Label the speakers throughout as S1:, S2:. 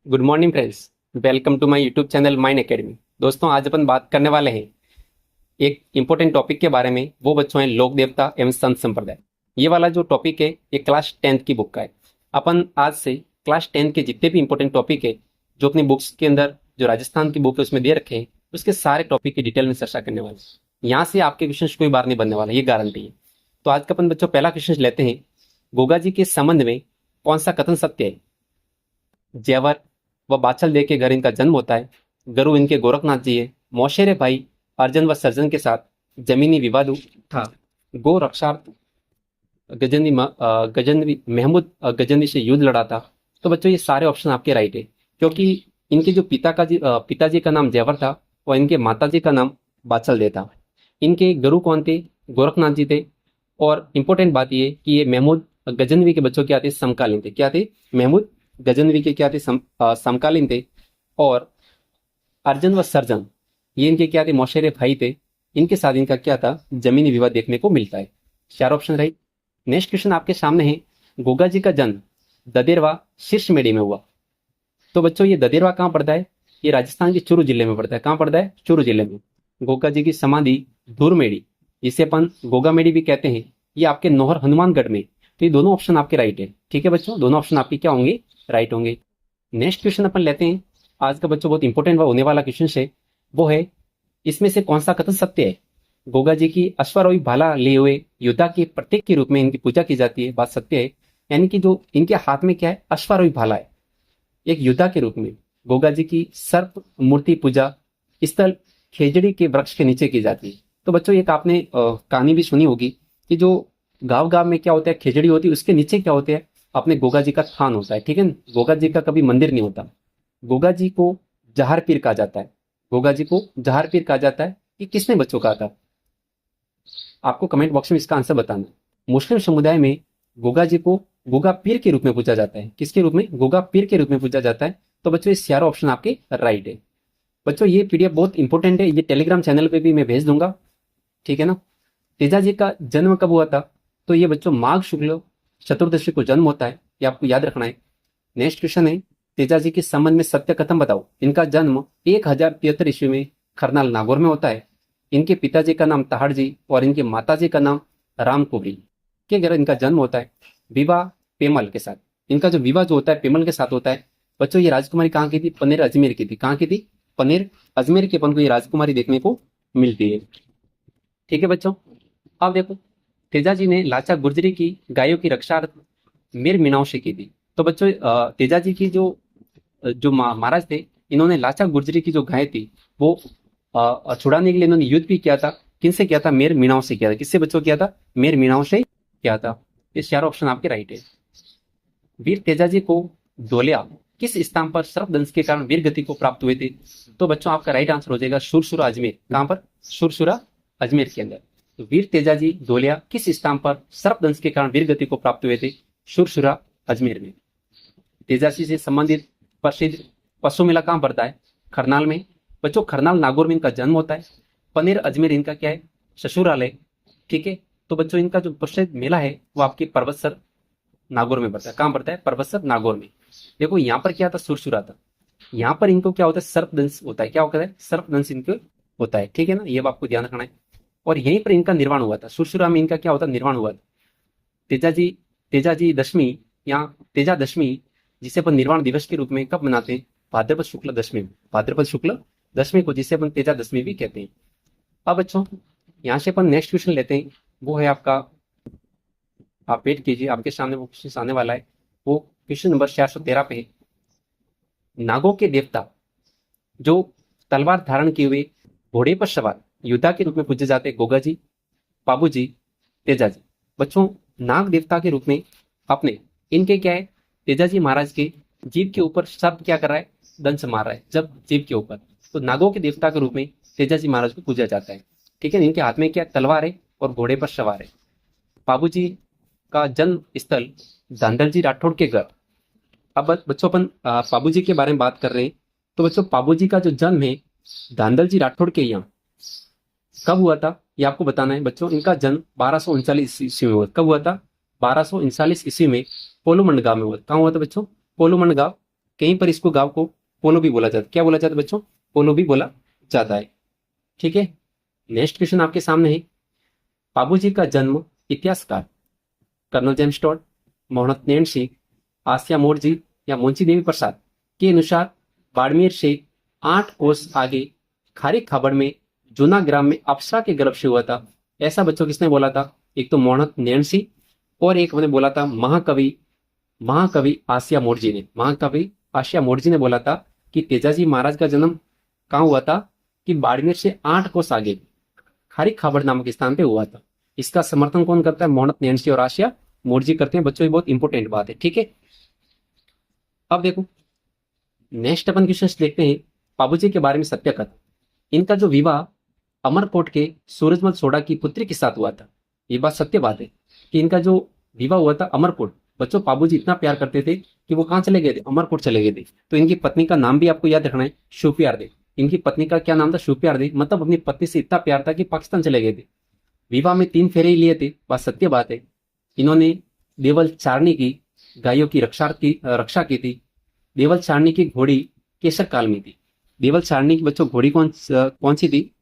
S1: Good morning friends. Welcome to my YouTube channel Mine Academy. दोस्तों, आज अपन बात करने वाले हैं एक इंपॉर्टेंट टॉपिक के बारे में। वो बच्चों है लोक देवता एवं संत संप्रदाय। ये वाला जो टॉपिक है ये क्लास 10th की बुक का है। अपन आज से क्लास 10th के जितने भी इंपॉर्टेंट टॉपिक है जो अपनी बुक्स के अंदर जो राजस्थान की बुक है उसमें दे रखे हैं, उसके सारे टॉपिक की डिटेल में चर्चा करने वाले हैं। यहाँ से आपके क्वेश्चन कोई बार नहीं बनने वाला, ये गारंटी है। तो आज का अपन बच्चों पहला क्वेश्चन लेते हैं। गोगा जी के संबंध में कौन सा कथन सत्य है? जेवर व बाछल देव के घर इनका जन्म होता है। गुरु इनके गोरखनाथ जी है। मौशेरे भाई अर्जन व सर्जन के साथ जमीनी विवाद था। गो रक्षार्थ गजनवी महमूद गजनवी से युद्ध लड़ा था। तो बच्चों ये सारे ऑप्शन आपके राइट है, क्योंकि इनके जो पिताजी का नाम जेवर था और इनके माताजी का नाम बाछल देव था। इनके गुरु कौन थे? गोरखनाथ जी थे। और इंपॉर्टेंट बात ये कि ये महमूद गजनवी के बच्चों क्या थे? समकालीन थे। क्या थे? महमूद गजनवी के क्या थे? समकालीन थे। और अर्जन व सर्जन ये इनके क्या थे? मौशेरे भाई थे। इनके साथ इनका क्या था? जमीनी विवाद देखने को मिलता है। चार ऑप्शन राइट। नेक्स्ट क्वेश्चन आपके सामने है। गोगा जी का जन्म ददेरवा शीर्षमेड़ी में हुआ। तो बच्चों ये ददेरवा कहाँ पड़ता है? ये राजस्थान के चूरू जिले में पड़ता है। कहाँ पड़ता है? चूरू जिले में। गोगा जी की समाधि धूरमेड़ी, जिसे अपन गोगामेड़ी भी कहते हैं, ये आपके नौहर हनुमानगढ़ में। तो ये दोनों ऑप्शन आपके राइट है। ठीक है बच्चों, दोनों ऑप्शन आपके क्या होंगे? राइट होंगे। नेक्स्ट क्वेश्चन अपन लेते हैं। आज का बच्चों बहुत इंपॉर्टेंट होने वाला क्वेश्चन है। वो है इसमें से कौन सा कथन सत्य है? गोगा जी की अश्वारोही भाला लिए हुए योद्धा के प्रतीक के रूप में इनकी पूजा की जाती है, बात सत्य है? यानी कि जो इनके हाथ में क्या है? अश्वारोही भाला है। एक योद्धा के रूप में गोगा जी की सर्प मूर्ति पूजा स्थल खेजड़ी के वृक्ष के नीचे की जाती है। तो बच्चों एक आपने कहानी भी सुनी होगी कि जो गांव गांव में क्या होता है? खेजड़ी होती है, उसके नीचे क्या होते हैं? अपने गोगा जी का थान होता है। ठीक है ना? गोगा जी का कभी मंदिर नहीं होता। गोगा जी को जहार पीर कहा जाता है। गोगा जी को जहार पीर कहा जाता है। ये किसने बच्चों कहा था? आपको कमेंट बॉक्स में इसका आंसर बताना है। मुस्लिम समुदाय में गोगा जी को गोगा पीर के रूप में पूजा जाता है। किसके रूप में? गोगा पीर के रूप में पूजा जाता है। तो बच्चों ये चारों ऑप्शन आपके राइट है। बच्चों ये पीडीएफ बहुत इंपॉर्टेंट है, ये टेलीग्राम चैनल पे भी मैं भेज दूंगा। ठीक है ना? तेजा जी का जन्म कब हुआ था? तो ये बच्चों माघ शुक्ल चतुर्दशी को जन्म होता है, ये आपको याद रखना है। नेक्स्ट क्वेश्चन है। तेजा जी के संबंध में सत्य कथन बताओ। इनका जन्म 1073 ईस्वी में खरनाल नागौर में होता है। इनके पिताजी का नाम तहाड़ जी और इनके माताजी का नाम राम कुबरी के घर इनका जन्म होता है। विवाह पेमल के साथ, इनका जो विवाह जो होता है पेमल के साथ होता है। बच्चों ये राजकुमारी कहाँ की थी? पनेर अजमेर की थी। कहाँ की थी? पनेर अजमेर के अपन को ये राजकुमारी देखने को मिलती है। ठीक है बच्चों, अब देखो तेजा जी ने लाचा गुर्जरी की गायों की रक्षा मीर मीनाओं से की थी। तो बच्चों तेजा जी की जो महाराज थे, इन्होंने लाचा गुर्जरी की जो गाय थी वो छुड़ाने के लिए इन्होंने युद्ध भी किया था। किनसे किया था? मेर मीणाओं से किया था। किससे बच्चों किया था? मेर मीणाओं से किया था। ये चार ऑप्शन आपके राइट है। वीर तेजा जी को डोलिया किस स्थान पर सर्पदंश के कारण वीर गति को प्राप्त हुए थे? तो बच्चों आपका राइट आंसर हो जाएगा सुरसुरा अजमेर। कहां पर? सुरसुरा अजमेर के अंदर। तो वीर तेजाजी डोलिया किस स्थान पर सर्पदंश के कारण वीर गति को प्राप्त हुए थे? सुरसुरा अजमेर में। तेजाजी से संबंधित प्रसिद्ध पशु मेला कहां पड़ता है? खरनाल में। बच्चों खरनाल नागौर में इनका जन्म होता है। पनेर अजमेर इनका क्या है? ससुराल है। ठीक है। तो बच्चों इनका जो प्रसिद्ध मेला है वो आपके पर्वतसर नागौर में पड़ता है। कहां पड़ता है? पर्वतसर नागौर में। देखो यहाँ पर क्या था? सुरसुरा था। यहाँ पर इनको क्या होता है? सर्पदंश होता है। क्या होता है? सर्पदंश इनको होता है। ठीक है ना? ये आपको ध्यान रखना है। और यहीं पर इनका निर्वाण हुआ था। सुरसुरा में इनका क्या होता? निर्वाण हुआ था। तेजाजी दशमी या तेजा दशमी, जिसे अपन निर्वाण दिवस के रूप में कब मनाते हैं? भाद्रपद शुक्ल दशमी में। भाद्रपद शुक्ल दशमी को जिसे अपन तेजा दशमी भी कहते हैं। अब बच्चों यहाँ से अपन नेक्स्ट क्वेश्चन लेते हैं। वो है आपका, आप वेट कीजिए, आपके सामने वो क्वेश्चन आने वाला है। वो क्वेश्चन नंबर 413 पे है। नागों के देवता जो तलवार धारण किए हुए घोड़े पर सवार योद्धा के रूप में पूजे जाते हैं, गोगा जी, पाबू जी, तेजा जी। बच्चों नाग देवता के रूप में अपने इनके क्या है? तेजा जी महाराज के जीव के ऊपर सर्प क्या कर रहा है? दंश मार रहा है जब जीव के ऊपर। तो नागों के देवता के रूप में तेजा जी महाराज को पूजा जाता है। ठीक है। इनके हाथ में क्या? तलवार है और घोड़े पर सवार है। पाबू जी का जन्म स्थल धांधल जी राठौड़ के घर। अब बच्चों अपन पाबू जी के बारे में बात कर रहे हैं। तो बच्चों पाबू जी का जो जन्म है धांधल जी राठौड़ के यहाँ कब हुआ था? ये आपको बताना है बच्चों। इनका जन्म 1239 ईस्वी में हुआ। कब हुआ था? 1239 ईस्वी में पोलोमंड गांव में हुआ। कहाँ हुआ था बच्चों? पोलोमंड गांव कहीं पर इसको गांव को पोलो भी बोला जाता है। क्या बोला जाता है बच्चों? पोलो भी बोला जाता है। ठीक है, नेक्स्ट क्वेश्चन आपके सामने है, बाबूजी का जन्म इतिहासकार colonel James Tod, Mohammad Nain Singh, आसिया मोरजी या मुंशी देवी प्रसाद के अनुसार बाड़मेर से 8 कोस आगे खारी खाबड़ में जूना ग्राम में अप्सरा के गर्भ से हुआ था। ऐसा बच्चों किसने बोला था? एक तो मोहम्मद नैन सिंह और एक मैंने बोला था महाकवि महाकवि आसिया मोरजी ने। महाकवि आसिया मोरजी ने बोला था कि तेजाजी महाराज का जन्म कहाँ हुआ था? कि बाड़मेर से 8 कोस आगे खारी खाबड़ नामक स्थान पे हुआ था। इसका समर्थन कौन करता है? मोहम्मद नैन सिंह और आसिया मोरजी करते हैं। बच्चों ये बहुत इंपॉर्टेंट बात है। ठीक है, अब देखो नेक्स्ट अपन क्वेश्चन देखते हैं, बाबूजी के बारे में सत्य कथा। इनका जो विवाह अमरकोट के सूरजमल सोडा की पुत्री के साथ हुआ था। ये बात सत्य बात है कि इनका जो विवाह हुआ था अमरकोट। बच्चों बाबूजी इतना प्यार करते थे कि वो कहाँ चले गए थे? अमरकोट चले गए थे। तो इनकी पत्नी का नाम भी आपको याद रखना है, शुप्यार दे। इनकी पत्नी का क्या नाम था? शुप्यार दे। मतलब अपनी पत्नी से इतना प्यार था कि पाकिस्तान चले गए थे। विवाह में 3 फेरे ही लिए थे, बात सत्य बात है। इन्होंने देवल चारणी की गायों की रक्षा की थी। देवल चारणी की घोड़ी केसर काल में थी। देवल चारणी की बच्चों घोड़ी कौन सी थी?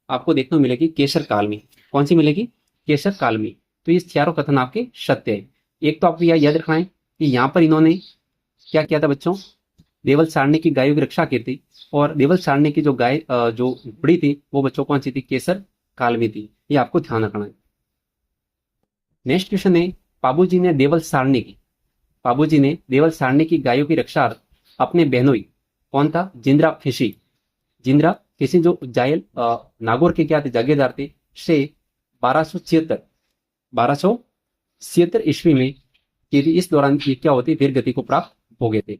S1: आपको देखने को मिलेगी केसर काल में। कौन सी मिलेगी? केसर काल में। तो ये चारों कथन आपके सत्य है। एक तो आपको याद रखना है कि यहाँ पर इन्होंने क्या किया था बच्चों? देवल चारणी की गायों की रक्षा की थी। और देवल चारणी की जो जो घोड़ी थी वो बच्चों कौन सी थी? केसर काल में थी। ये आपको ध्यान रखना है। नेक्स्ट क्वेश्चन है, बाबूजी ने देवल सारणी की गायों की रक्षा अपने बहनोई कौन था? जिंद्रा फिशी जो जायल नागौर के क्या थे? जागीरदार थे। से 1276 ईस्वी में इस दौरान ये क्या होती? वीर गति को प्राप्त हो गए थे।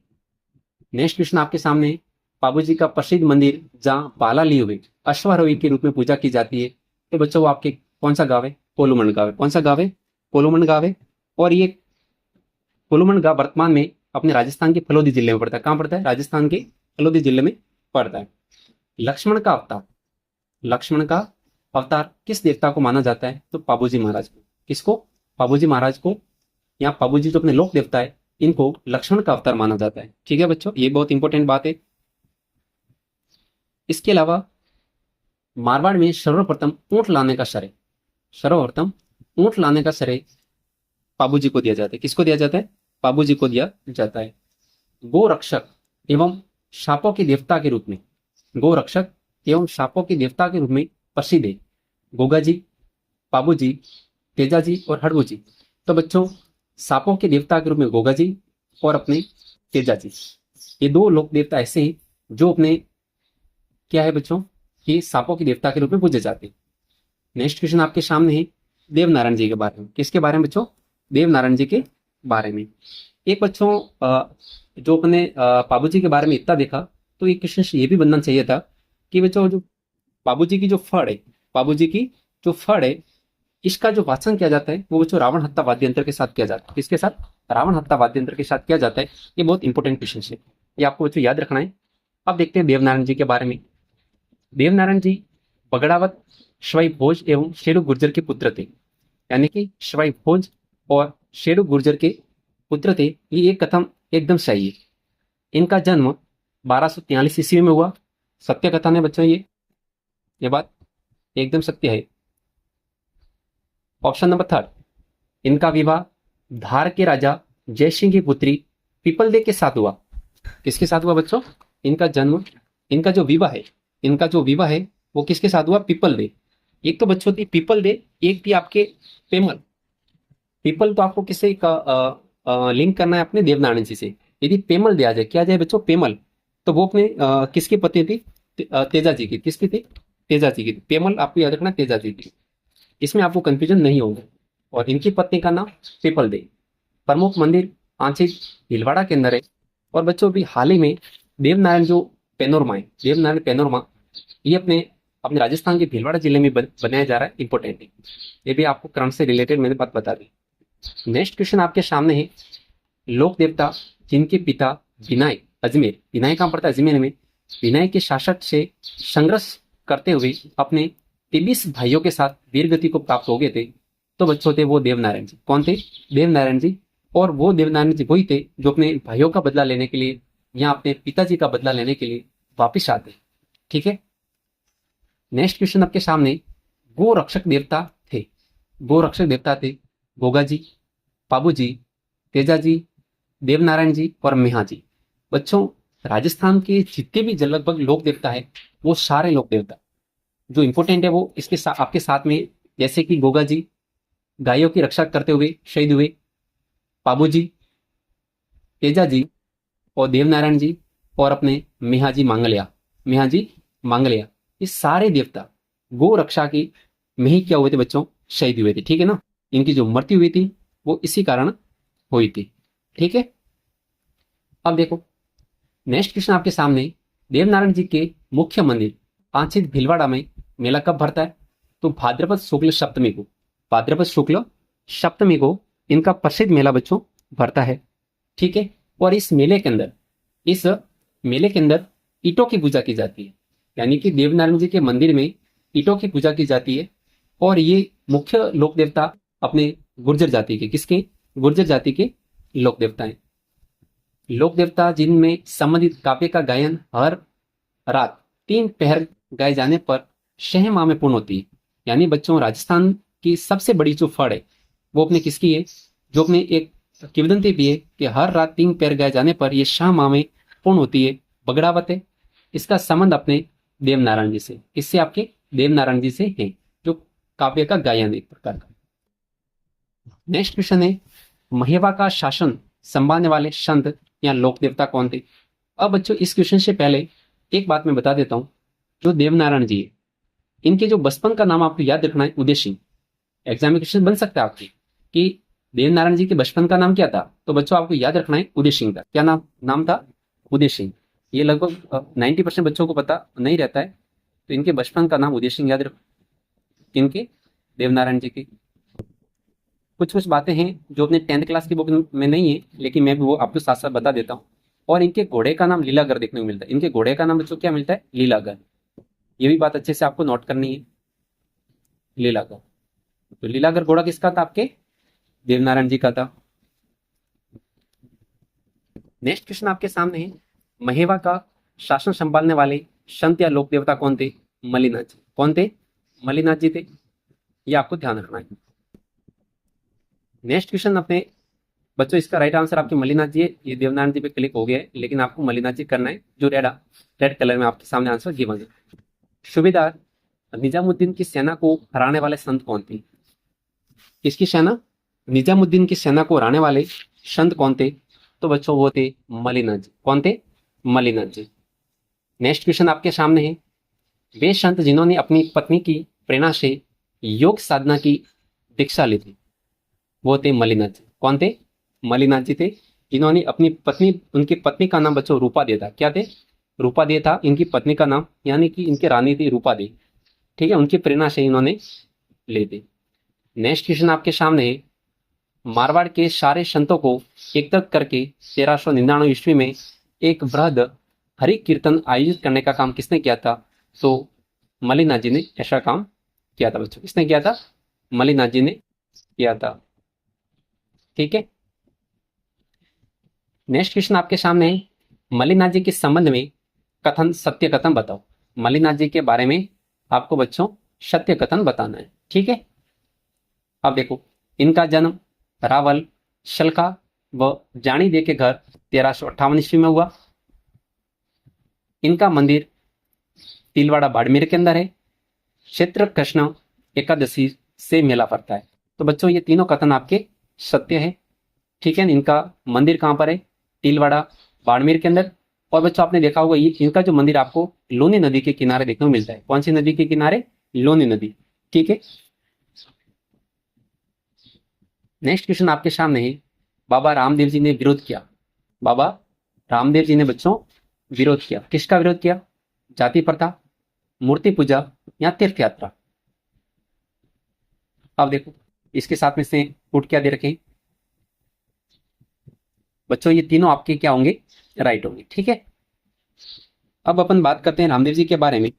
S1: नेक्स्ट क्वेश्चन आपके सामने, बाबूजी का प्रसिद्ध मंदिर जहाँ बाला लिए हुए अश्वारोही के रूप में पूजा की जाती है, तो बच्चों वो आपके कौन सा गाँव है? कोलूमंड गाँव है। कौन सा गाँव है? कोलूमंड गाँव है। और ये कोलूमंड गाँव वर्तमान में अपने राजस्थान के फलोदी जिले में पड़ता है। कहाँ पड़ता है? राजस्थान के फलोदी जिले में पड़ता है। लक्ष्मण का अवतार किस देवता को माना जाता है? तो पाबूजी महाराज को। किसको? पाबूजी महाराज को। यहाँ पाबूजी जो अपने लोक देवता है इनको लक्ष्मण का अवतार माना जाता है। ठीक है बच्चों, ये बहुत इंपॉर्टेंट बात है। इसके अलावा मारवाड़ में सर्वप्रथम ऊंट लाने का श्रेय पाबूजी को दिया जाता है। किसको दिया जाता है? पाबूजी को दिया जाता है। गोरक्षक एवं शापों के देवता के रूप में प्रसिद्ध है गोगाजी, पाबूजी, तेजाजी और हड़बूजी। तो बच्चों सांपों के देवता के रूप में गोगाजी और अपने तेजाजी, ये 2 लोक देवता ऐसे हैं जो अपने क्या है बच्चों? कि सांपों के देवता के रूप में पूजे जाते हैं। नेक्स्ट क्वेश्चन आपके सामने है देवनारायण जी के बारे में। किसके बारे में बच्चों? देवनारायण जी के बारे में। एक बच्चों जो अपने बाबूजी के बारे में इतना देखा तो एक क्वेश्चन ये भी बनना चाहिए था कि बच्चों जो बाबूजी की जो फड़ है इसका जो वाचन किया जाता है वो बच्चों रावण हत्ता वाद्य यंत्र के साथ किया जाता है। किसके साथ? रावण हत्ता वाद्य यंत्र के साथ किया जाता है। ये बहुत इंपॉर्टेंट क्वेश्चन है, ये आपको बच्चों याद रखना है। अब देखते हैं देवनारायण जी के बारे में। देवनारायण जी बगड़ावत, शवाई भोज एवं शेरू गुर्जर के पुत्र थे। यानी कि शवाई भोज और शेरू गुर्जर के पुत्र थे। ये एक कथन एकदम सही है। इनका जन्म 1243 ईस्वी में हुआ। सत्य कथन है बच्चों, ये बात एकदम सत्य है। ऑप्शन नंबर 3, इनका विवाह धार के राजा जयसिंह की पुत्री पीपलदे के साथ हुआ। किसके साथ हुआ बच्चों? इनका जो विवाह है वो किसके साथ हुआ? पीपलदे। एक तो बच्चों थी पीपलदे, एक थी आपके पेमल। पीपल तो आपको किससे लिंक करना है? अपने देवनारायण जी से। यदि पेमल दिया जाए, क्या जाए बच्चों? पेमल, तो वो अपने किसकी पत्नी थी? तेजा जी की। किसकी थी? तेजा जी की। पेमल आपको याद रखना, तेजा जी की। इसमें आपको कंफ्यूजन नहीं होगा। और इनकी पत्नी का नाम पीपल दे। प्रमुख मंदिर आंची भीलवाड़ा के अंदर है। और बच्चों अभी हाल ही में देवनारायण पेनोरमा ये अपने राजस्थान के भीलवाड़ा जिले में बनाया जा रहा है। इंपॉर्टेंट है, ये भी आपको करंट से रिलेटेड मैंने बात बता दी। नेक्स्ट क्वेश्चन आपके सामने है, लोक देवता जिनके पिता विनायक अजमेर, विनायक कहाँ पड़ता है? अजमेर में। विनायक के शासक से संघर्ष करते हुए अपने 23 भाइयों के साथ वीरगति को प्राप्त हो गए थे। तो बच्चों थे वो देवनारायण जी। कौन थे? देवनारायण जी। और वो देवनारायण जी वही थे जो अपने भाइयों का बदला लेने के लिए यहाँ अपने पिताजी का बदला लेने के लिए वापिस आते। ठीक है, नेक्स्ट क्वेश्चन आपके सामने, गो रक्षक देवता थे। गो रक्षक देवता थे गोगा जी, पाबू जी, तेजा जी, देवनारायण जी और मेहा जी। बच्चों, राजस्थान के जितने भी लगभग लोक देवता है वो सारे लोक देवता जो इंपॉर्टेंट है वो इसके आपके साथ में, जैसे कि गोगा जी गायों की रक्षा करते हुए शहीद हुए, पाबू जी, तेजा जी और देवनारायण जी और अपने मेहाजी मांगलिया, मेहाजी मांगलिया, ये सारे देवता गो रक्षा की में ही क्या हुए थे बच्चों, शहीद हुए थे। ठीक है ना, इनकी जो मृत्यु हुई थी वो इसी कारण हुई थी। ठीक है, अब देखो नेक्स्ट क्वेश्चन आपके सामने, देवनारायण जी के मुख्य मंदिर पांचित भीलवाड़ा में मेला कब भरता है? तो भाद्रपद शुक्ल सप्तमी को, भाद्रपद शुक्ल सप्तमी को इनका प्रसिद्ध मेला बच्चों भरता है। ठीक है, और इस मेले के अंदर ईंटों की पूजा की जाती है, यानी कि देवनारायण जी के मंदिर में ईंटों की पूजा की जाती है। और ये मुख्य लोक देवता अपने गुर्जर जाति के, किसके? गुर्जर जाति के लोक देवता हैं। लोक देवता जिनमें संबंधित काव्य का गायन हर रात 3 पहर गाए जाने पर 6 माह में पूर्ण होती है। यानी बच्चों, राजस्थान की सबसे बड़ी जो फड़ है वो अपने किसकी है? जो अपने एक किंवदंती भी है कि हर रात 3 पहर गाए जाने पर ये 6 माह में पूर्ण होती है, बगड़ावत है। इसका संबंध अपने देवनारायण जी से, इससे आपके देवनारायण जी से है, जो काव्य का गायन एक प्रकार का। नेक्स्ट क्वेश्चन है, महेवा का शासन संभालने वाले संत या लोक देवता कौन थे? अब बच्चों, इस क्वेश्चन से पहले एक बात मैं बता देता हूं, जो देवनारायण जी है इनके जो बचपन का नाम आपको याद रखना है उदय सिंह। एग्जाम में क्वेश्चन बन सकता है आपके कि देवनारायण जी के बचपन का नाम क्या था, तो बच्चों आपको याद रखना है उदय सिंह था। क्या नाम था? उदय सिंह। ये लगभग 90% बच्चों को पता नहीं रहता है, तो इनके बचपन का नाम उदय सिंह याद रखो। इनके देवनारायण जी की कुछ कुछ बातें हैं जो अपने 10th क्लास की बुक में नहीं है, लेकिन मैं भी वो आपको साथ साथ बता देता हूँ। और इनके घोड़े का नाम लीलागर देखने को मिलता है। इनके घोड़े का नाम बच्चों क्या मिलता है? लीलागर। ये भी बात अच्छे से आपको नोट करनी है, लीलागर। तो लीलागर घोड़ा किसका था? आपके देवनारायण जी का था। नेक्स्ट क्वेश्चन आपके सामने है, महेवा का शासन संभालने वाले संत या लोक देवता कौन थे? मलिनाथ जी। कौन थे? मलिनाथ जी थे। ये आपको ध्यान रखना है। नेक्स्ट क्वेश्चन अपने बच्चों, इसका राइट आंसर आपके मलिनाथ जी है। ये देवनारायण जी पे क्लिक हो गया है, लेकिन आपको मलिनाथ जी करना है, जो रेड कलर में आपके सामने आंसर गिवन है। सूबेदार निजामुद्दीन की सेना को हराने वाले संत कौन थे? किसकी सेना? निजामुद्दीन की सेना को हराने वाले संत कौन थे? तो बच्चों वो थे मलिनाथ जी। कौन थे? मलिनाथ जी। नेक्स्ट क्वेश्चन आपके सामने है, वे संत जिन्होंने अपनी पत्नी की प्रेरणा से योग साधना की दीक्षा ली थी, वो थे मलिनाथ जी। कौन थे? मलिनाथ जी थे, जिन्होंने अपनी पत्नी, उनकी पत्नी का नाम बच्चों रूपा दे था। क्या थे? रूपा दे था इनकी पत्नी का नाम, यानी कि इनकी रानी थी रूपा दे। ठीक है, उनकी प्रेरणा से इन्होंने ले थे। नेक्स्ट क्वेश्चन आपके सामने है, मारवाड़ के सारे संतों को एकत्रित करके 1399 ईस्वी में एक बृहद हरि कीर्तन आयोजित करने का काम किसने किया था? तो मलिनाथ जी ने ऐसा काम किया था बच्चों। किसने किया था? मलिनाथ जी ने किया था। ठीक है, नेक्स्ट क्वेश्चन आपके सामने है, मलिनाथ जी के संबंध में कथन, सत्य कथन बताओ। मलिनाथ जी के बारे में आपको बच्चों सत्य कथन बताना है। ठीक है, अब देखो, इनका जन्म रावल, शलका व जानी दे के घर 1358 ईस्वी में हुआ। इनका मंदिर तिलवाड़ा बाड़मेर के अंदर है। क्षेत्र कृष्ण एकादशी से मेला पड़ता है। तो बच्चों, ये तीनों कथन आपके सत्य है। ठीक है, इनका मंदिर कहां पर है? तिलवाड़ा बाड़मेर के अंदर। और बच्चों, आपने देखा होगा ये इनका जो मंदिर आपको लोनी नदी के किनारे देखने को मिलता है। कौन सी नदी के किनारे? लोनी नदी। ठीक है, नेक्स्ट क्वेश्चन आपके सामने है, बाबा रामदेव जी ने विरोध किया। बाबा रामदेव जी ने बच्चों विरोध किया। किसका विरोध किया? जाति प्रथा, मूर्ति पूजा या तीर्थ यात्रा। अब देखो, इसके साथ में से पुट क्या दे रखे हैं बच्चों? ये तीनों आपके क्या होंगे? राइट होंगे। ठीक है, अब अपन बात करते हैं रामदेव जी के बारे में।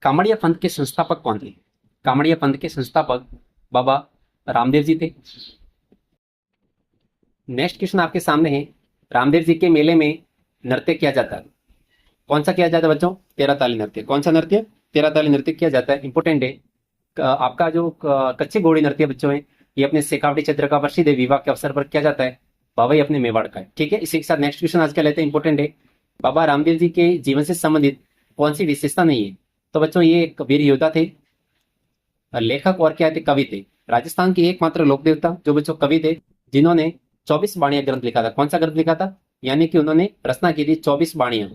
S1: कामड़िया पंथ के संस्थापक कौन थे? कामड़िया पंथ के संस्थापक बाबा रामदेव जी थे। नेक्स्ट क्वेश्चन आपके सामने है, रामदेव जी के मेले में नृत्य किया जाता है। कौन सा किया जाता है बच्चों? तेरह ताली नृत्य। कौन सा नृत्य? तेरह ताली नृत्य किया जाता है। इंपॉर्टेंट है। आपका जो कच्चे घोड़ी नृत्य बच्चों है, ये अपने शेखावटी क्षेत्र का प्रसिद्ध है, विवाह के अवसर पर किया जाता है। बाबा ये अपने मेवाड़ का है। ठीक है, इसी के साथ नेक्स्ट क्वेश्चन आज का लेते हैं, इंपॉर्टेंट है। बाबा रामदेव जी के जीवन से संबंधित कौन सी विशेषता नहीं है? तो बच्चों ये एक वीर योद्धा थे, लेखक और क्या थे? कवि थे। राजस्थान के एकमात्र लोक देवता जो बच्चों कवि थे, जिन्होंने 24 बाणिया ग्रंथ लिखा था। कौन सा ग्रंथ लिखा था? यानी कि उन्होंने रचना की थी 24 बाणिया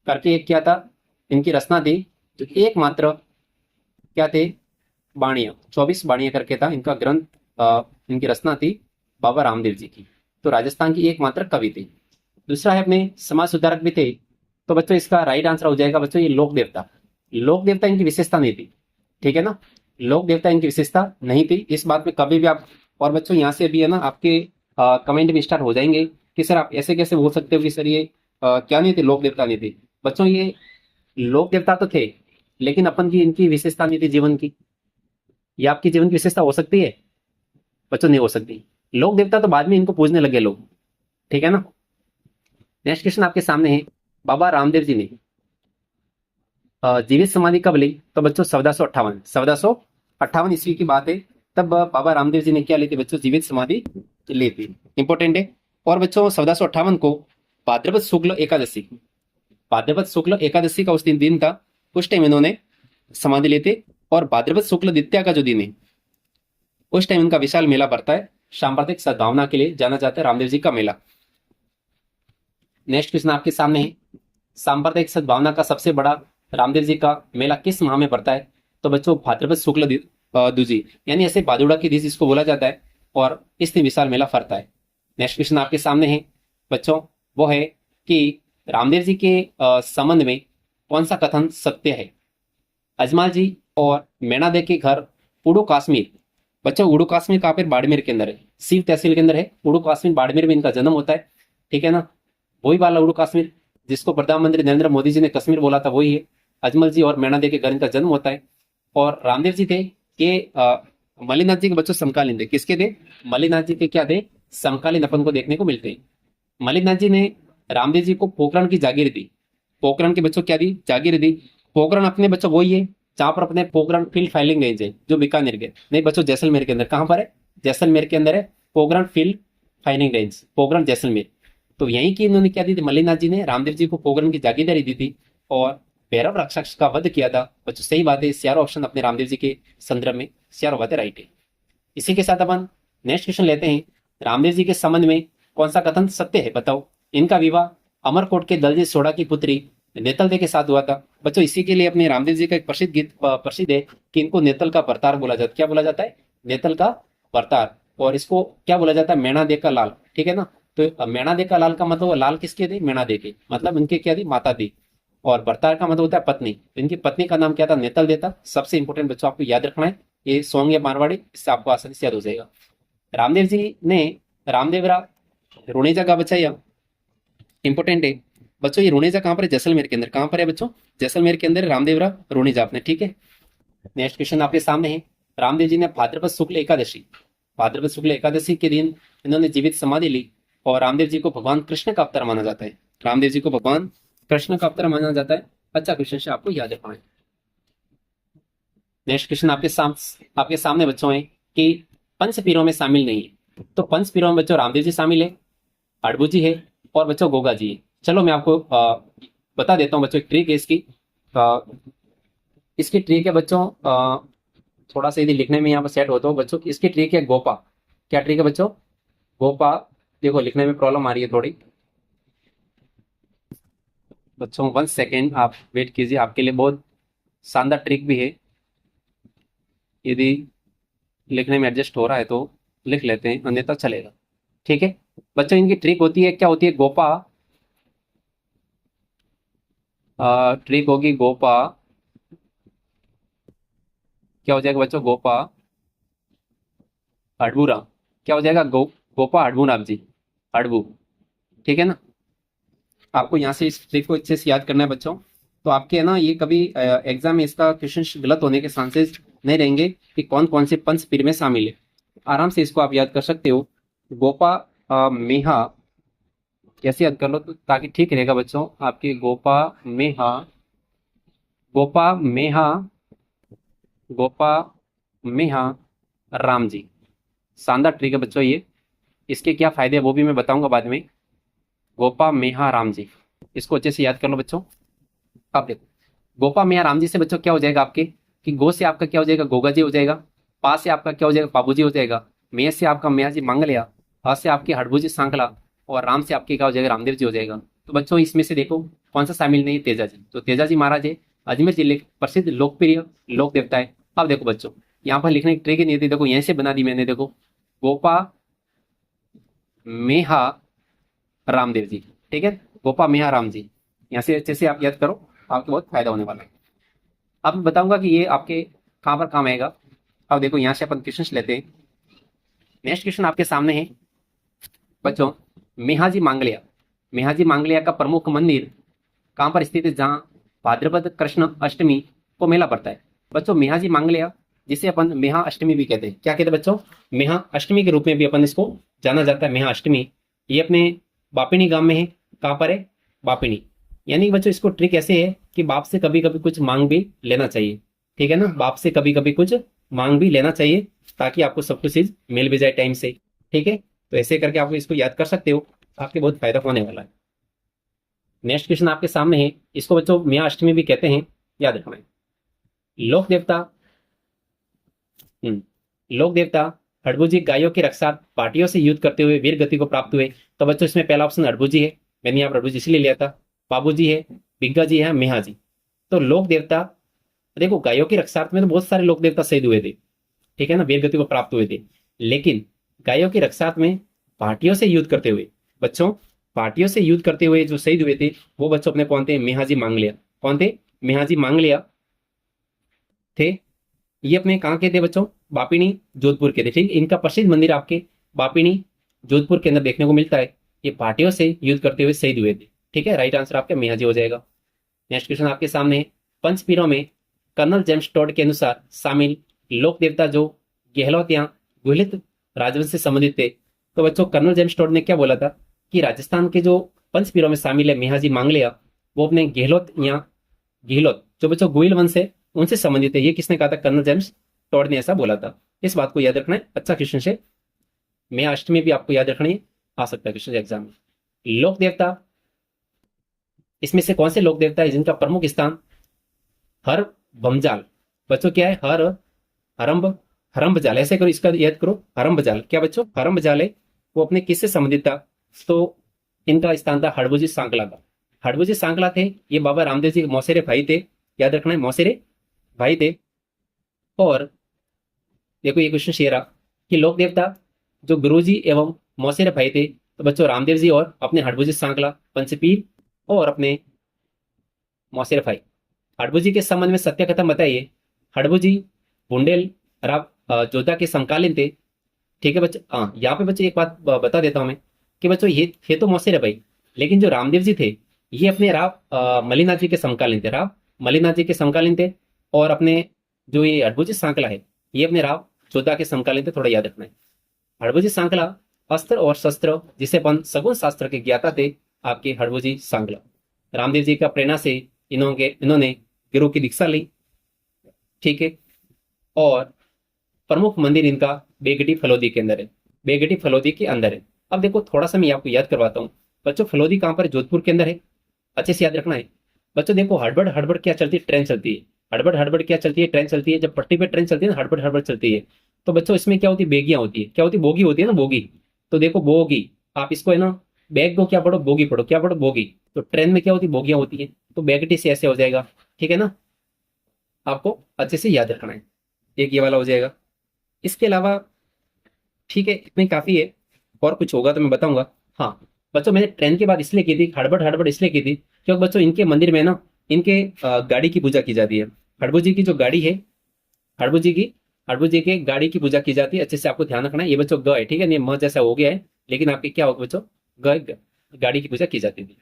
S1: करके एक क्या था, इनकी रचना थी, जो एकमात्र क्या थे? बाणिया, 24 बाणिया करके था इनका ग्रंथ। इनकी रचना थी बाबा रामदेव जी की। तो राजस्थान की एकमात्र कवि थे। दूसरा है अपने समाज सुधारक भी थे। तो बच्चों इसका राइट आंसर हो जाएगा बच्चों ये लोक देवता। लोक देवता इनकी विशेषता नहीं थी। ठीक है ना, लोक देवता इनकी विशेषता नहीं थी। इस बात में कभी भी आप, और बच्चों यहाँ से भी है ना आपके कमेंट में स्टार्ट हो जाएंगे कि सर आप ऐसे कैसे बोल सकते हो कि सर ये क्या नहीं थे, लोक देवता नहीं थे। बच्चों ये लोक देवता तो थे, लेकिन अपन की इनकी विशेषता नहीं थी जीवन की। ये आपकी जीवन की विशेषता हो सकती है बच्चों? नहीं हो सकती। लोक देवता तो बाद में इनको पूजने लगे लोग। ठीक है ना। नेक्स्ट क्वेश्चन आपके सामने है। बाबा रामदेव जी ने जीवित समाधि कब ली? तो बच्चों 1458, 1458 ईस्वी की बात है। तब बाबा रामदेव जी ने क्या ली थी बच्चों? जीवित समाधि ली थी। इंपॉर्टेंट है। और बच्चों 1458 को भाद्रपद शुक्ल एकादशी, भाद्रपद शुक्ल एकादशी का उस दिन था, उस टाइम इन्होंने समाधि ली थी। और भाद्रपद शुक्ल द्वितीया का जो दिन है, उस टाइम इनका विशाल मेला भरता है। सांप्रदायिक सद्भावना के लिए जाना जाता है रामदेव जी का मेला। नेक्स्ट क्वेश्चन आपके सामने है। सांप्रदायिक सद्भावना का सबसे बड़ा रामदेव जी का मेला किस माह में पड़ता है? तो बच्चों भाद्रपद शुक्ल दूजी, यानी ऐसे भादुड़ा की तीज इसको बोला जाता है, और इस दिन विशाल मेला फरता है। नेक्स्ट क्वेश्चन आपके सामने है बच्चों, वो है कि रामदेव जी के संबंध में कौन सा कथन सत्य है? अजमाल जी और मैना दे के घर उड़ू कश्मीर। बच्चों उड़ू कश्मीर कहाँ पे? बाड़मेर के अंदर है, सीव तहसील के अंदर है उड़ू कश्मीर। बाड़मेर में इनका जन्म होता है। ठीक है ना, वही वाला उड़ू कश्मीर जिसको प्रधानमंत्री नरेंद्र मोदी जी ने कश्मीर बोला था, वही है। अजमल जी और मैना दे के घर इनका जन्म होता है। और रामदेव जी थे कि मल्लिनाथ जी के बच्चों समकालीन थे। किसके थे? मल्लिनाथ जी के क्या थे? समकालीन अपन को देखने को मिलते हैं। मल्लिनाथ जी ने रामदेव जी को पोखरण की जागीर दी। पोखरण के बच्चों क्या दी? जागीर दी। पोखरण अपने बच्चों वही है जहां पर अपने पोखरण फील्ड फाइलिंग रेंज है, जो बीकानेर के नहीं बच्चों, जैसलमेर के अंदर। कहां पर है? जैसलमेर के अंदर है Pokhran field filing range, Pokhran Jaisalmer. तो यहीं की इन्होंने क्या दी थी? मल्लिनाथ जी ने रामदेव जी को पोखरण की जागीरदारी दी थी और भैरव राक्षस का वध किया था। बच्चों सही बात है, चारों ऑप्शन अपने रामदेव जी के संदर्भ में चारों बातें राइट है। इसी के साथ अपन नेक्स्ट क्वेश्चन लेते हैं। रामदेव जी के संबंध में कौन सा कथन सत्य है? बताओ। इनका विवाह अमरकोट के दलजीत सोढ़ा की पुत्री नेतल दे के साथ हुआ था। बच्चों इसी के लिए अपने रामदेव जी का एक प्रसिद्ध गीत प्रसिद्ध है कि इनको नेतल का परतार बोला जाता है। क्या बोला जाता है? नेतल का परतार। और इसको क्या बोला जाता है? मैना दे का लाल। ठीक है ना। तो मैना दे का लाल का मतलब लाल किसके थे? मैना दे के, मतलब इनके क्या थी? माता थी। और भरतार का मतलब होता है पत्नी। तो इनकी पत्नी का नाम क्या था? नेतल देता। सबसे इंपॉर्टेंट बच्चों आपको याद रखना है, ये सॉन्ग या मारवाड़ी, इससे आपको आसानी से याद हो जाएगा। रामदेव जी ने रामदेवरा रुणेजा का बचाया। इंपॉर्टेंट है बच्चों, ये रुणेजा कहां पर है? जैसलमेर के अंदर। कहां पर है बच्चों? जैसलमेर के अंदर रामदेवरा रुणेजा आपने। ठीक है। नेक्स्ट क्वेश्चन आपके सामने है। रामदेव जी ने भाद्रपद शुक्ल एकादशी, भाद्रपद शुक्ल एकादशी के दिन इन्होंने जीवित समाधि ली। और रामदेव जी को भगवान कृष्ण का अवतार माना जाता है। रामदेव जी को भगवान कृष्ण का अवतार माना जाता है। अच्छा क्वेश्चन से आपको याद रखना है। नेक्स्ट क्वेश्चन आपके सामने बच्चों है कि पंच पीरों में शामिल नहीं है। तो पंच पीरों में बच्चों रामदेव जी शामिल है, अड़बू जी है, और बच्चों गोगा जी है। चलो मैं आपको बता देता हूँ बच्चों, एक ट्रिक है इसकी। इसकी ट्रिक है बच्चों, थोड़ा सा यदि लिखने में यहाँ पर सेट होता हो बच्चों, इसकी ट्रिक है गोपा। क्या ट्रिक है बच्चों? गोपा। देखो लिखने में प्रॉब्लम आ रही है थोड़ी बच्चों, 1 सेकेंड आप वेट कीजिए, आपके लिए बहुत शानदार ट्रिक भी है। यदि लिखने में एडजस्ट हो रहा है तो लिख लेते हैं, अन्यथा चलेगा। ठीक है बच्चों, इनकी ट्रिक होती है, क्या होती है? गोपा। ट्रिक होगी गोपा। क्या हो जाएगा बच्चों? गोपा अड़बूरा। क्या हो जाएगा? गोपा अड़बू नाम जी, अड़बू। ठीक है ना। आपको यहाँ से इस ट्रिक को अच्छे से याद करना है बच्चों। तो आपके है ना, ये कभी एग्जाम में इसका क्वेश्चन गलत होने के चांसेस नहीं रहेंगे कि कौन कौन से पंच पीर में शामिल है। आराम से इसको आप याद कर सकते हो। गोपा मेहा कैसे याद कर लो तो ताकि ठीक रहेगा बच्चों। आपके गोपा मेहा गोपा मेहा राम जी। शानदार ट्रिक है बच्चों ये। इसके क्या फायदे हैं वो भी मैं बताऊंगा बाद में। गोपा मेहा राम जी, इसको अच्छे से याद कर लो बच्चों। अब देखो, गोपा मियाँ राम जी से बच्चों क्या हो जाएगा आपके, कि गो से आपका क्या हो जाएगा, गोगा जी हो जाएगा। पा से आपका क्या हो जाएगा, बाबू जी हो जाएगा। मे से आपका मैया जी मांगलिया। ह से आपके हड़बू जी सांकला। और राम से आपके क्या हो जाएगा, रामदेव जी हो जाएगा। तो बच्चों इसमें से देखो कौन सा शामिल नहीं है, तेजा जी। तो तेजा जी महाराज है अजमेर जिले के प्रसिद्ध लोकप्रिय लोक देवता है। अब देखो बच्चों, यहाँ पर लिखने की ट्रिक नहीं थी, देखो यहीं से बना दी मैंने। देखो, गोपा मेहा रामदेव जी, ठीक है। गोपा मेहा राम जी, यहाँ से अच्छे से आप याद करो, आपको बहुत फायदा होने वाला है। अब मैं बताऊंगा कि ये आपके कहाँ पर काम आएगा। अब देखो यहाँ से अपन क्वेश्चन लेते हैं। नेक्स्ट क्वेश्चन आपके सामने है बच्चों, मेहाजी मांगलिया। मेहाजी मांगलिया का प्रमुख मंदिर कहाँ पर स्थित है, जहाँ भाद्रपद कृष्ण अष्टमी को मेला पड़ता है। बच्चों मेहाजी मांगलिया, जिसे अपन मेहा अष्टमी भी कहते हैं, क्या कहते हैं बच्चों, मेहा अष्टमी के रूप में भी अपन इसको जाना जाता है, मेहा अष्टमी। ये अपने बापिनी गांव में है। कहाँ पर है, बापिनी। यानी कि बच्चों इसको ट्रिक ऐसे है कि बाप से कभी कभी कुछ मांग भी लेना चाहिए, ठीक है ना। बाप से कभी कभी कुछ मांग भी लेना चाहिए, ताकि आपको सब कुछ चीज मिल भी जाए टाइम से, ठीक है। तो ऐसे करके आप इसको याद कर सकते हो, आपके बहुत फायदा होने वाला है। नेक्स्ट क्वेश्चन आपके सामने है, इसको बच्चों मियाँ अष्टमी भी कहते हैं, याद रखना है। लोक देवता लोक देवता हड़बूजी गायों की रक्षा पार्टियों से युद्ध करते हुए वीर गति को प्राप्त हुए। तो बच्चों इसमें पहला ऑप्शन हड़बूजी है, मैंने यहाँ पर हड़बूजी इसलिए लिया था। बाबू जी है, बिग्गा जी है, मेहा जी। तो लोक देवता, देखो गायों की रक्षार्थ में तो बहुत सारे लोक देवता शहीद हुए थे, ठीक है ना, वीर गति को प्राप्त हुए थे। लेकिन गायों की रक्षार्थ में पार्टियों से युद्ध करते हुए, बच्चों पार्टियों से युद्ध करते हुए जो शहीद हुए थे, वो बच्चों अपने कौन थे, मेहाजी मांगलिया। कौन थे, मेहाजी मांगलिया थे। ये अपने कहाँ के थे बच्चों, बापिनी जोधपुर के थे, ठीक। इनका प्रसिद्ध मंदिर आपके बापिनी जोधपुर के अंदर देखने को मिलता है। ये पार्टियों से युद्ध करते हुए शहीद हुए थे, ठीक है। राइट आंसर आपका मेहाजी हो जाएगा। नेक्स्ट क्वेश्चन आपके सामने है, पंचपीरों में कर्नल जेम्स टोड के अनुसार शामिल लोक देवता जो गहलोत या गुहिलित राजवंश से संबंधित थे। तो बच्चों कर्नल जेम्स टोड ने क्या बोला था, कि राजस्थान के जो पंचपीरों में शामिल है मेहाजी मांगलिया, वो अपने गहलोत या गहलोत जो बच्चों गोयल वंश है उनसे संबंधित है। ये किसने कहा था, कर्नल जेम्स टोड ने ऐसा बोला था। इस बात को याद रखना है, अच्छा क्वेश्चन है। मैं अष्टमी भी आपको याद रखनी है, आ सकता है क्वेश्चन एग्जाम में। लोक देवता, इसमें से कौन से लोक देवता है जिनका प्रमुख स्थान हर बमजाल, बच्चों क्या है, हरम्ब हरम्ब जाल, ऐसे करो, इसका याद करो, हरम्ब जाल। क्या बच्चों, हरम्ब जाल है, वो अपने किससे संबंधित था, तो इनका स्थान था हड़बूजी सांकला का। हड़बूजी सांकला थे, ये बाबा रामदेव जी के मौसेरे भाई थे, याद रखना है, मौसेरे भाई थे। और देखो ये क्वेश्चन शेरा, कि लोक देवता जो गुरुजी एवं मौसेरे भाई थे, तो बच्चों रामदेव जी और अपने हड़बूजी सांकला पंचपीर और अपने मौसेरे भाई। हड़बू जी के संबंध में सत्य कथन बताइए। हड़बू जी बुंडेल राव जोधा के समकालीन थे, ठीक है बच्चों। हाँ यहाँ पे बच्चों एक बात बता देता हूं मैं, कि बच्चों ये थे तो मौसेरे भाई, लेकिन जो रामदेव जी थे ये अपने राव मलिनाथ जी के समकालीन थे, राव मलिनाथ जी के समकालीन थे। और अपने जो ये हड़बू सांकला है, ये अपने राव जोधा के समकालीन थे, थोड़ा याद रखना है। हड़बू सांकला अस्त्र और शस्त्र जिसे अपन सगुन शास्त्र के ज्ञाता थे, आपके हड़बू सांकला। रामदेव जी का प्रेरणा से इन्होंने गुरु की दीक्षा ली, ठीक है। और प्रमुख मंदिर इनका बेगटी फलोदी के अंदर है, बेगटी फलोदी के अंदर है। अब देखो थोड़ा सा मैं आपको याद करवाता हूँ बच्चों, फलोदी कहाँ पर है? जोधपुर के अंदर है, अच्छे से याद रखना है। बच्चों देखो हड़बड़ हड़बड़ क्या चलती है, ट्रेन चलती है। हड़बड़ हड़बड़ क्या चलती है, ट्रेन चलती है। जब पट्टी पे ट्रेन चलती है ना, हड़बड़ हड़बड़ चलती है। तो बच्चों इसमें क्या होती है, बेगियां होती है। क्या होती है, बोगी होती है ना, बोगी। तो देखो बोगी, आप इसको है ना, बैग को क्या पढ़ो, बोगी पढ़ो, क्या पढ़ो, बोगी। तो ट्रेन में क्या होती है, बोगियां होती है। तो बैगटी से ऐसे हो जाएगा, ठीक है ना। आपको अच्छे से याद रखना है, एक ये वाला हो जाएगा। इसके अलावा ठीक है, इतनी काफी है, और कुछ होगा तो मैं बताऊंगा। हाँ बच्चों, मैंने ट्रेन की बात इसलिए की थी, हड़बड़ हड़बड़ इसलिए की थी, क्योंकि बच्चों इनके मंदिर में ना, इनके गाड़ी की पूजा की जाती है। हड़बू जी की जो गाड़ी है, हड़बू जी की हड़बू जी के गाड़ी की पूजा की जाती है। अच्छे से आपको ध्यान रखना है। ये बच्चों ग है, ठीक है, ये म जैसा हो गया है, लेकिन आपके क्या होगा बच्चों, गाड़ी की पूजा की जाती थी।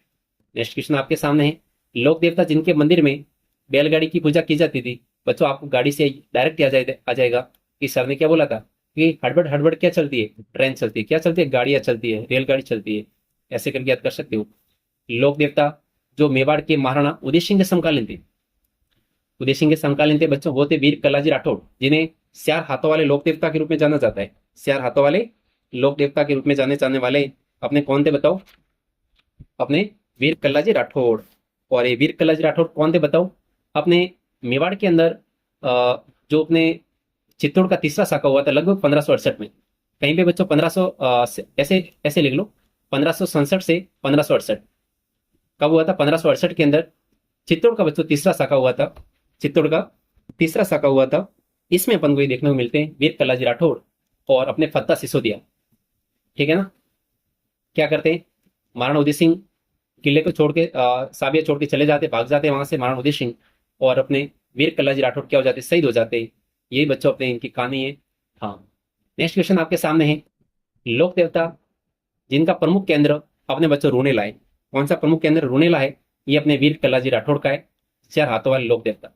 S1: नेक्स्ट क्वेश्चन आपके सामने है, लोक देवता जिनके मंदिर में बैलगाड़ी की पूजा की जाती थी। बच्चों आपको गाड़ी से डायरेक्ट आ जाएगा कि सर ने क्या बोला था, कि हड़बड़ हड़बड़ क्या चलती है, ट्रेन चलती है। क्या चलती है, गाड़ियां चलती है, रेलगाड़ी चलती है। ऐसे करके याद कर सकते हो। लोक देवता जो मेवाड़ के महाराणा उदय सिंह के समकालीन थे, उदय सिंह के समकालीन थे बच्चों, वो थे वीर कल्लाजी राठौड़, जिन्हें सियार हाथों वाले लोक देवता के रूप में जाना जाता है। सियार हाथों वाले लोक देवता के रूप में जाने जाने वाले अपने कौन थे बताओ? अपने वीर कल्लाजी राठौड़। और ये वीर कल्लाजी राठौड़ कौन थे बताओ? अपने मेवाड़ के अंदर जो अपने चित्तौड़ का तीसरा शाखा हुआ था लगभग 1568 में। कहीं पे बच्चों 1500 ऐसे ऐसे लिख लो, 1567 से 1568 कब हुआ था? 1568 के अंदर चित्तौड़ का बच्चों तीसरा शाखा हुआ था, चित्तौड़ का तीसरा शाखा हुआ था। इसमें अपन को ये देखने को मिलते हैं वीर कल्लाजी राठौड़ और अपने फत्ता सिसोदिया। ठीक है ना? क्या करते हैं? महाराणा उदय सिंह किले को छोड़ के साबिया छोड़ के चले जाते, भाग जाते वहां से महाराणा उदय सिंह, और अपने वीर कल्लाजी राठौड़ क्या हो जाते? शहीद हो जाते। यही बच्चों अपने इनकी कहानी है। हाँ, नेक्स्ट क्वेश्चन आपके सामने है, लोक देवता जिनका प्रमुख केंद्र अपने बच्चों रोनेला है, कौन सा प्रमुख केंद्र रोनेला है? ये अपने वीर कल्लाजी राठौड़ का है। चार हाथों वाले लोक देवता,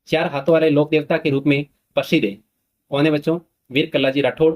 S1: चार हाथों वाले लोक देवता के रूप में प्रसिद्ध है। कौन है बच्चों? वीर कल्लाजी राठौड़